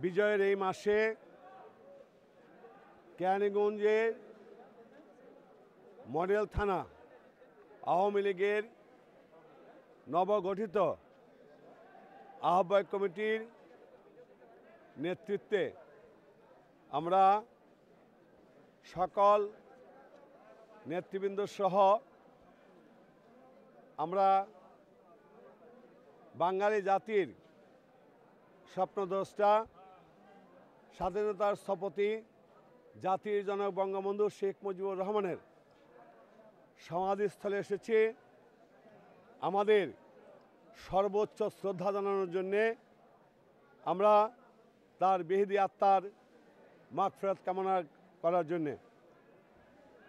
বিজয়ের এই মাসে কেরানীগঞ্জের মডেল থানা আওয়ামী লীগের নবগঠিত আহ্বায়ক কমিটির নেতৃত্বে আমরা সকল নেতৃবৃন্দ সহ আমরা বাঙালি জাতির স্বপ্নদ্রষ্টা স্বাধীনতার স্থপতি জাতির জনক বঙ্গবন্ধু শেখ মুজিবুর রহমানের সমাধিস্থলে এসেছি আমাদের সর্বোচ্চ শ্রদ্ধা জানানোর জন্যে। আমরা তার বিহিদি আত্মার মাগফিরাত কামনা করার জন্যে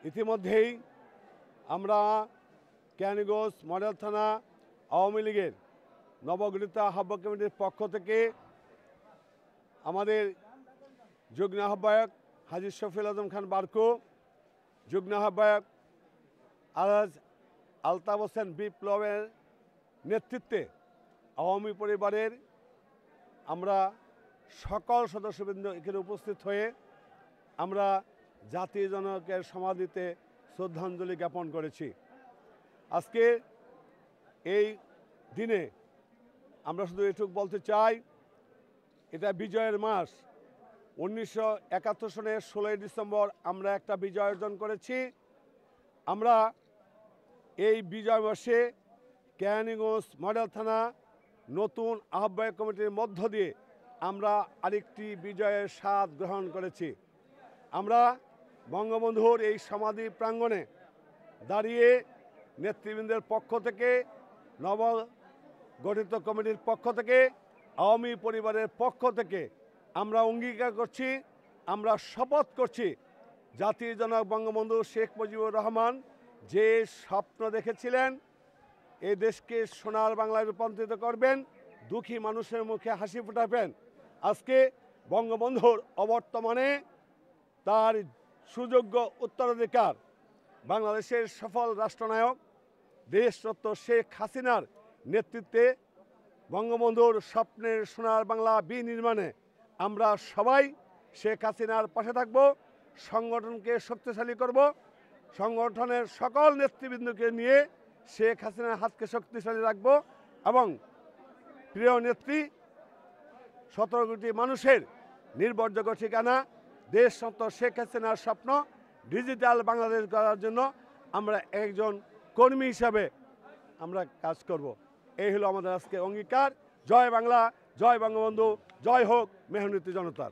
ইতিমধ্যেই আমরা কেরানীগঞ্জ মডেল থানা আওয়ামী লীগের নবগঠিত আহ্বায়ক কমিটির পক্ষ থেকে আমাদের যুগ্ম আহ্বায়ক হাজী শফিউল আজম খান বারকু, যুগ্ম আহ্বায়ক আলহাজ আলতাফ হোসেন বিপ্লবের নেতৃত্বে আওয়ামী পরিবারের আমরা সকল সদস্যবৃন্দ এখানে উপস্থিত হয়ে আমরা জাতির জনকের সমাধিতে শ্রদ্ধাঞ্জলি জ্ঞাপন করেছি। আজকে এই দিনে আমরা শুধু এটুকু বলতে চাই, এটা বিজয়ের মাস। 1971 সনের 16ই ডিসেম্বর আমরা একটা বিজয় অর্জন করেছি। আমরা এই বিজয় মাসে কেরানীগঞ্জ মডেল থানা নতুন আহ্বায়ক কমিটির মধ্য দিয়ে আমরা আরেকটি বিজয়ের স্বাদ গ্রহণ করেছি। আমরা বঙ্গবন্ধুর এই সমাধি প্রাঙ্গণে দাঁড়িয়ে নেতৃবৃন্দের পক্ষ থেকে, নবগঠিত কমিটির পক্ষ থেকে, আওয়ামী পরিবারের পক্ষ থেকে আমরা অঙ্গীকার করছি, আমরা শপথ করছি, জাতির জনক বঙ্গবন্ধু শেখ মুজিবুর রহমান যে স্বপ্ন দেখেছিলেন এই দেশকে সোনার বাংলায় রূপান্তরিত করবেন, দুঃখী মানুষের মুখে হাসি ফোটাবেন। আজকে বঙ্গবন্ধুর অবর্তমানে তার সুযোগ্য উত্তরাধিকার বাংলাদেশের সফল রাষ্ট্রনায়ক দেশরত্ন শেখ হাসিনার নেতৃত্বে বঙ্গবন্ধুর স্বপ্নের সোনার বাংলা বিনির্মাণে আমরা সবাই শেখ হাসিনার পাশে থাকব, সংগঠনকে শক্তিশালী করব, সংগঠনের সকল নেতৃবৃন্দকে নিয়ে শেখ হাসিনার হাতকে শক্তিশালী রাখব এবং প্রিয় নেত্রী 17 কোটি মানুষের নির্ভরযোগ্য ঠিকানা দেশরত্ন শেখ হাসিনার স্বপ্ন ডিজিটাল বাংলাদেশ গড়ার জন্য আমরা একজন কর্মী হিসাবে আমরা কাজ করব। এই হলো আমাদের আজকে অঙ্গীকার। জয় বাংলা, জয় বঙ্গবন্ধু, জয় হোক মেহনতি জনতার।